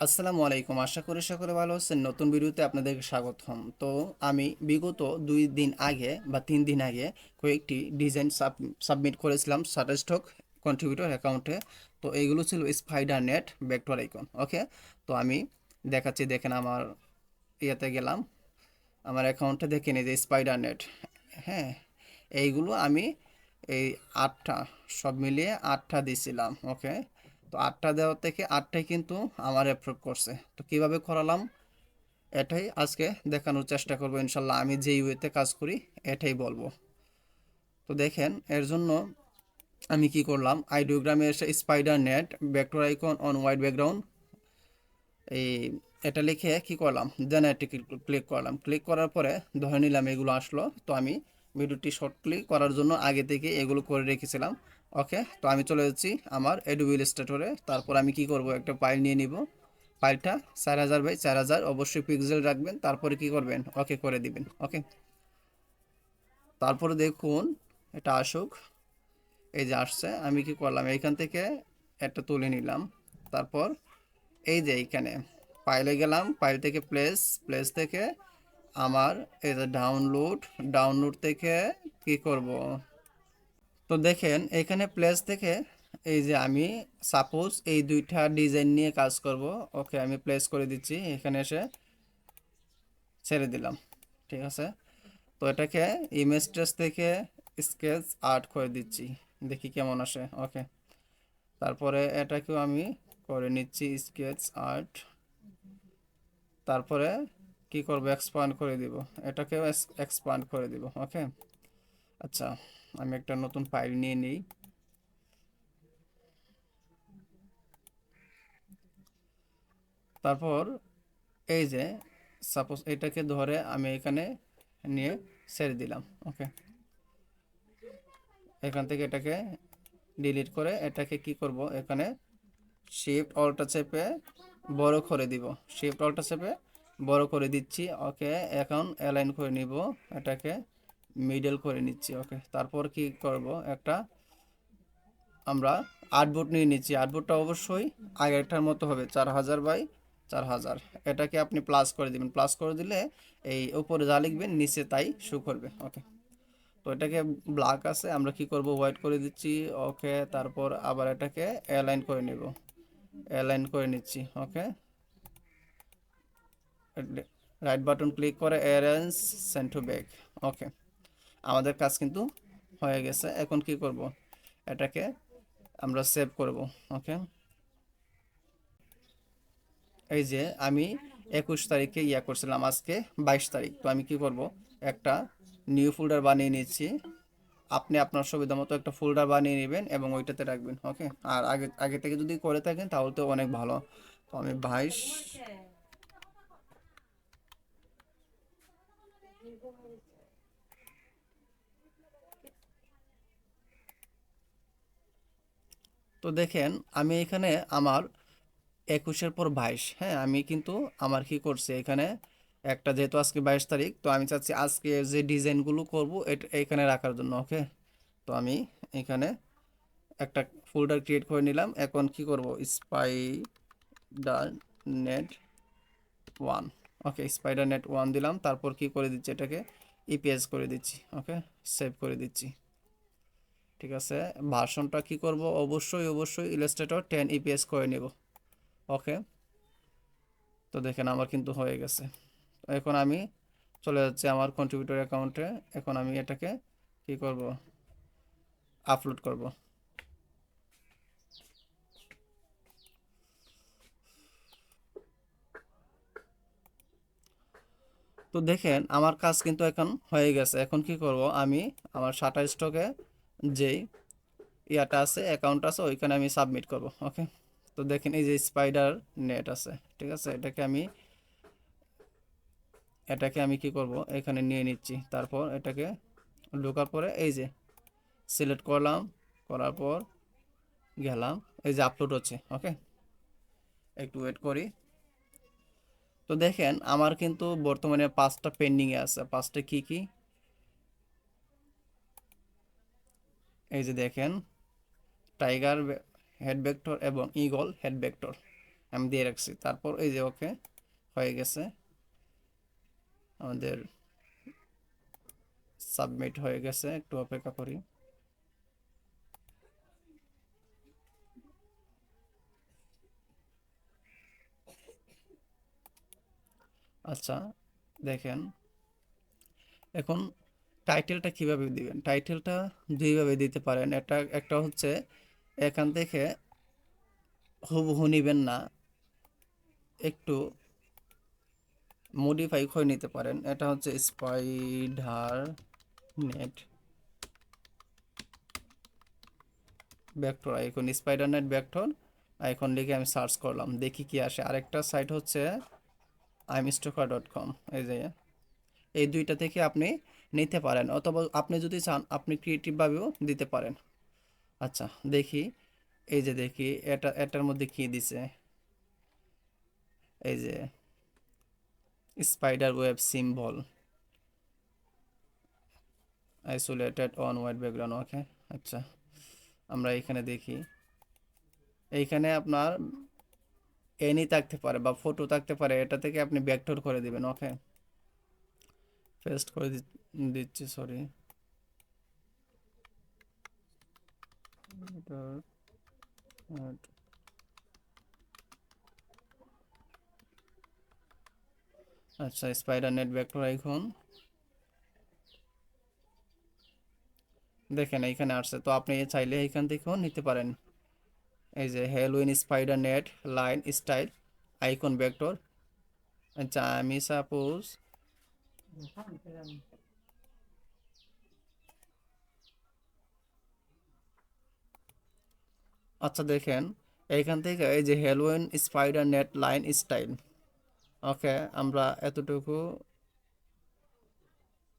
আসসালামু আলাইকুম। আশা করি সকলে ভালো আছেন। নতুন ভিডিওতে আপনাদেরকে স্বাগতম। তো আমি বিগত 2 দিন আগে বা 3 দিন আগে কয়েকটি ডিজাইন সাবমিট করেছিলাম শাটারস্টক কন্ট্রিবিউটর অ্যাকাউন্টে। তো এইগুলো ছিল স্পাইডার নেট ভেক্টর আইকন। ওকে, তো আমি দেখাচ্ছি, দেখেন আমার ইয়েতে গেলাম, আমার অ্যাকাউন্টে দেখেন এই যে স্পাইডার নেট। হ্যাঁ, এইগুলো আমি এই 8টা, সব মিলিয়ে 8টা দিছিলাম। ওকে, তো 8টা দেওয়ার থেকে 8টাই কিন্তু আমার অ্যাপ্রুভ করছে। তো কিভাবে করালাম এটাই আজকে দেখানোর চেষ্টা করব ইনশাল্লাহ। আমি যেই ওয়েতে কাজ করি এটাই বলবো। তো দেখেন এর জন্য আমি কি করলাম, আইডিওগ্রামে এসে spider net vector icon on white background, এই এটা লিখে কি করলাম, জেনারেটে ক্লিক করলাম। ক্লিক করার পরে ধরে নিলাম এগুলো আসলো। তো আমি ভিডিওটি শর্ট ক্লিক করার জন্য আগে থেকে এগুলো করে রেখেছিলাম। ওকে, তো আমি চলে যাচ্ছি আমার অ্যাডোবি ইলাস্ট্রেটরে। তারপর আমি কি করব, একটা ফাইল নিয়ে নিব। ফাইলটা 4000 বাই 4000, অবশ্যই পিক্সেল রাখবেন। তারপরে কি করবেন, ওকে করে দিবেন। ওকে, তারপরে দেখুন এটা আসুক। এই যে আসছে, আমি কি করলাম, এইখান থেকে একটা তুলে নিলাম। তারপর এই যে এইখানে ফাইলে গেলাম, ফাইল থেকে প্লেস, প্লেস থেকে আমার এই যে ডাউনলোড, ডাউনলোড থেকে কি করব, তো দেখেন এখানে প্লেস থেকে এই যে আমি সাপোজ এই দুইটা ডিজাইন নিয়ে কাজ করব। ওকে, আমি প্লেস করে দিচ্ছি, এখানে এসে ছেড়ে দিলাম। ঠিক আছে, তো এটাকে ইমেজ ট্রেস থেকে স্কেচ আর্ট করে দিচ্ছি, দেখি কেমন আসে। ওকে, তারপরে এটাকেও আমি করে নিচ্ছি স্কেচ আর্ট। তারপরে কি করব, এক্সপান্ড করে দিব, এটাকেও এক্সপান্ড করে দিব। ওকে, আচ্ছা, আমি একটা নতুন ফাইল নিয়ে নিই। তারপর এই যে সাপোজ এটাকে ধরে আমি এখানে নিয়ে ছেড়ে দিলাম। ওকে, এখান থেকে এটাকে ডিলিট করে এটাকে কি করব, এখানে শিফট অল্টা চেপে বড় করে দিব, শিফট অল্টা চেপে বড় করে দিচ্ছি। ওকে, এখন অ্যালাইন করে নিব, এটাকে মিডল করে নিচ্ছি। ওকে, তারপর কি করব, একটা আমরা আর্টবোর্ড নিয়ে নিচ্ছি। আর্টবোর্ডটা অবশ্যই আগেরটার মতো হবে, 4000 বাই 4000। এটাকে আপনি প্লাস করে দিবেন, প্লাস করে দিলে এই উপরে যা লিখবেন নিচে তাই শো করবে। ওকে, তো এটাকে ব্ল্যাক আছে, আমরা কি করব, হোয়াইট করে দিচ্ছি। ওকে, তারপর আবার এটাকে অ্যালাইন করে নেব, অ্যালাইন করে নিচ্ছি। ওকে, রাইট বাটন ক্লিক করে অ্যারেঞ্জ সেন্ড টু ব্যাক। ওকে, আমাদের কাজ কিন্তু হয়ে গেছে। এখন কি করব, এটাকে আমরা সেভ করব। ওকে, এই যে আমি 21 তারিখে করছিলাম, আজকে 22 তারিখ। তো আমি কি করব, একটা নিউ ফোল্ডার বানিয়ে নিচ্ছি। আপনি আপনার সুবিধা মতো একটা ফোল্ডার বানিয়ে নেবেন এবং ওইটাতে রাখবেন। ওকে, আর আগে আগে থেকে যদি করে থাকেন তাহলে তো অনেক ভালো। তো আমি 22, তো দেখেন আমি এখানে আমার 21-এর পর 22। হ্যাঁ, আমি কিন্তু আমার কি করছি এখানে একটা, যেহেতু আজকে 22 তারিখ, তো আমি চাচ্ছি আজকে যে ডিজাইনগুলো করব এটা এখানে রাখার জন্য। ওকে, তো আমি এখানে একটা ফোল্ডার ক্রিয়েট করে নিলাম। এখন কি করব, স্পাইডার নেট 1। ওকে, স্পাইডার নেট 1 দিলাম। তারপর কি করে দিচ্ছি, এটাকে ইপিএস করে দিচ্ছি। ওকে, সেভ করে দিচ্ছি। ঠিক আছে, ভার্সনটা কি করব, অবশ্যই অবশ্যই ইলাস্ট্রেটর 10 ইপিএস করে নেব। ওকে, তো দেখেন আমার কিন্তু হয়ে গেছে। তো এখন আমি চলে যাচ্ছি আমার কন্ট্রিবিউটর অ্যাকাউন্টে। এখন আমি এটাকে কি করব, আপলোড করব। তো দেখেন আমার কাজ কিন্তু এখন হয়ে গেছে। এখন কি করব, আমি আমার শাটার স্টকে যেই ইয়াটা আছে, অ্যাকাউন্ট আছে, ওইখানে আমি সাবমিট করব। ওকে, তো দেখেন এই যে স্পাইডার নেট আছে। ঠিক আছে, এটাকে আমি কি করব, এখানে নিয়ে নিচ্ছি। তারপর এটাকে ঢোকার পরে এই যে সিলেক্ট করলাম, করার পর গেলাম, এই যে আপলোড হচ্ছে। ওকে, একটু ওয়েট করি। তো দেখেন আমার কিন্তু বর্তমানে 5টা পেন্ডিংয়ে আছে। 5টা কি কি, এই যে দেখেন টাইগার হেড ভেক্টর এবং ইগল হেড ভেক্টর। আমি দিয়ে রাখছি। তারপর এই যে ওকে হয়ে গেছে, আমাদের সাবমিট হয়ে গেছে, একটু অপেক্ষা করি। আচ্ছা দেখেন, এখন টাইটেলটা কিভাবে দিবেন? টাইটেলটা দুইভাবে দিতে পারেন। একটা হচ্ছে এখান থেকে হুবহু নিবেন না, একটু মডিফাই করে নিতে পারেন। এটা হচ্ছে spider net vector icon, spider net vector icon লিখে আমি সার্চ করলাম, দেখি কি আসে। আরেকটা সাইট হচ্ছে imstocker.com, এই যে এই দুইটা থেকে আপনি নিতে পারেন, অথবা আপনি যদি চান আপনি ক্রিয়েটিভভাবেও দিতে পারেন। আচ্ছা দেখি, এই যে দেখি এটার মধ্যে কি দিছে, এই যে spider web symbol isolated on white background, okay. আচ্ছা আমরা এখানে দেখি, এইখানে আপনার এনি থাকতে পারে বা ফটো থাকতে পারে, এটা থেকে আপনি ভেক্টর করে দিবেন, ওকে। পেস্ট করে দিচ্ছি, সরি। আচ্ছা স্পাইডার নেট ভেক্টর আইকন দেখেন এইখানে আসছে, তো আপনি চাইলে এইখান থেকেও নিতে পারেন। এই যে Halloween spider net line style icon vector. আচ্ছা আমি সাপোজ আচ্ছা দেখেন এইখান থেকে এই যে Halloween spider net line style, okay, আমরা এতটুকু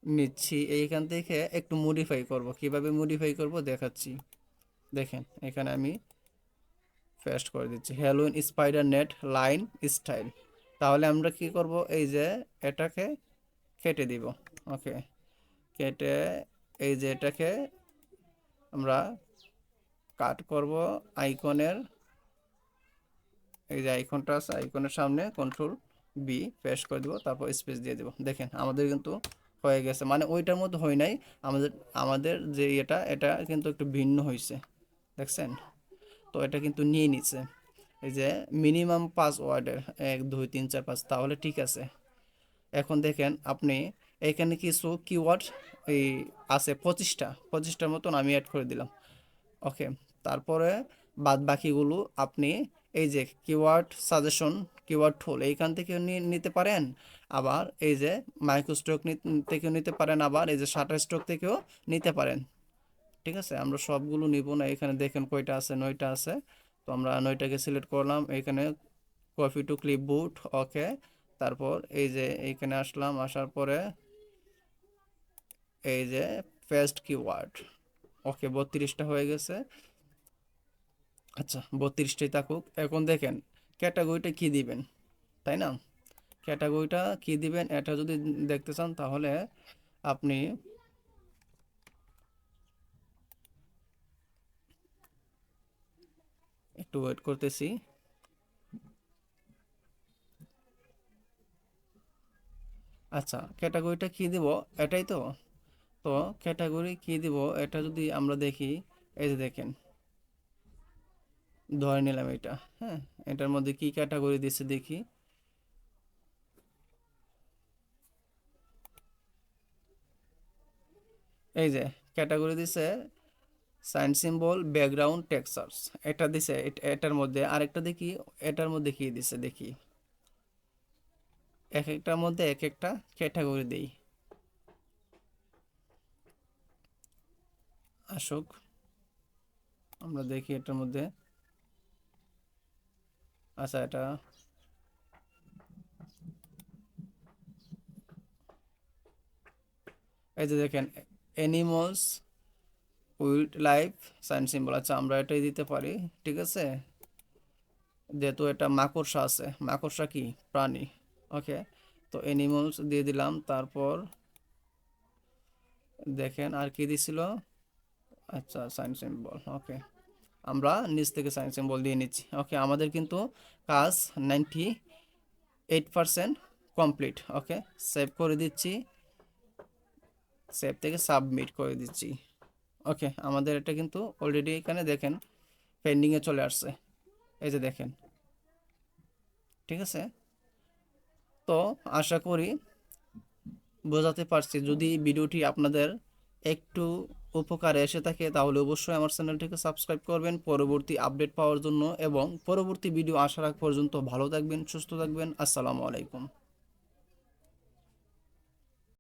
নিচ্ছি। এইখান থেকে একটু মডিফাই করব, কিভাবে মডিফাই করব দেখাচ্ছি। দেখেন এখানে আমি পেস্ট করে দিচ্ছি Halloween spider net line style. তাহলে আমরা কি করব, এই যে এটাকে কেটে দিব, ওকে। কেটে এই যে এটাকে আমরা কাট করব আইকনের, এই যে আইকনটা আছে আইকনের সামনে কন্ট্রোল বি পেস্ট করে দিব, তারপর স্পেস দিয়ে দেব। দেখেন আমাদের কিন্তু হয়ে গেছে, মানে ওইটার মধ্যে হয় নাই, আমাদের আমাদের যে এটা কিন্তু একটু ভিন্ন হয়েছে, দেখছেন? তো এটা কিন্তু নিয়ে নিচ্ছে। এই যে মিনিমাম 5 ওয়ার্ডের, 1 2 3 4 5, তাহলে ঠিক আছে। এখন দেখেন আপনি এখানে কিছু কিওয়ার্ড এই আছে 25টার মতন আমি অ্যাড করে দিলাম, ওকে। তারপরে বাদ বাকিগুলো আপনি এই যে কিওয়ার্ড সাজেশন, কিওয়ার্ড টুল এইখান থেকে নিতে পারেন। আবার এই যে মাইক্রোস্ট্রোক থেকেও নিতে পারেন, আবার এই যে শাটার স্ট্রোক থেকেও নিতে পারেন। ঠিক আছে, আমরা সবগুলো নিব না। এখানে দেখেন কয়টা আছে, 9টা আছে। তো আমরা 9টাকে সিলেক্ট করলাম, এখানে কপি টু ক্লিপবোর্ড, ওকে। তারপর এই যে এইখানে আসলাম, আসার পরে এই যে পেস্ট কিওয়ার্ড, ওকে, 32টা হয়ে গেছে। আচ্ছা 32টাই থাকুক। এখন দেখেন ক্যাটাগরিটা কি দিবেন, তাই না? ক্যাটাগরিটা কি দিবেন এটা যদি দেখতে চান, তাহলে আপনি একটু ওয়েট করতেছি। আচ্ছা ক্যাটাগরিটা কি দিব, এটাই তো। তো ক্যাটাগরি কি দিব এটা যদি আমরা দেখি, এই যে দেখেন ধরে নিলাম এটা, হ্যাঁ। এটার মধ্যে কি ক্যাটাগরি দিচ্ছে দেখি, এই যে ক্যাটাগরি দিছে সাইন সিম্বল ব্যাকগ্রাউন্ড টেক্সচার্স, এটা দিছে। এটার মধ্যে আরেকটা দেখি, এটার মধ্যে কি দিছে দেখি। এক একটার মধ্যে এক একটা ক্যাটাগরি দেই, আসুক আমরা দেখি এটার মধ্যে। আচ্ছা এটা এই যে দেখেন animals wild life sign symbol, আচ্ছা আমরা এটাই দিতে পারি, ঠিক আছে। যেহেতু এটা মাকড়সা আছে, মাকড়সা কি প্রাণী, ওকে। তো অ্যানিমালস দিয়ে দিলাম, তারপর দেখেন আর কি দিছিল, আচ্ছা সাইন সিম্বল, ওকে। আমরা নিচ থেকে সাইন সিম্বল দিয়ে নিচ্ছি। ওকে, আমাদের কিন্তু কাজ 98% কমপ্লিট। ওকে, সেভ করে দিচ্ছি, সেভ থেকে সাবমিট করে দিচ্ছি। ওকে, আমাদের এটা কিন্তু অলরেডি এখানে দেখেন পেন্ডিংয়ে চলে আসছে, এই যে দেখেন। ঠিক আছে, তো আশা করি বোঝাতে পারছি। যদি ভিডিওটি আপনাদের একটু উপকারে এসে থাকে তাহলে অবশ্যই আমার চ্যানেলটিকে সাবস্ক্রাইব করবেন পরবর্তী আপডেট পাওয়ার জন্য, এবং পরবর্তী ভিডিও আসার আগ পর্যন্ত ভালো থাকবেন, সুস্থ থাকবেন। আসসালামু আলাইকুম।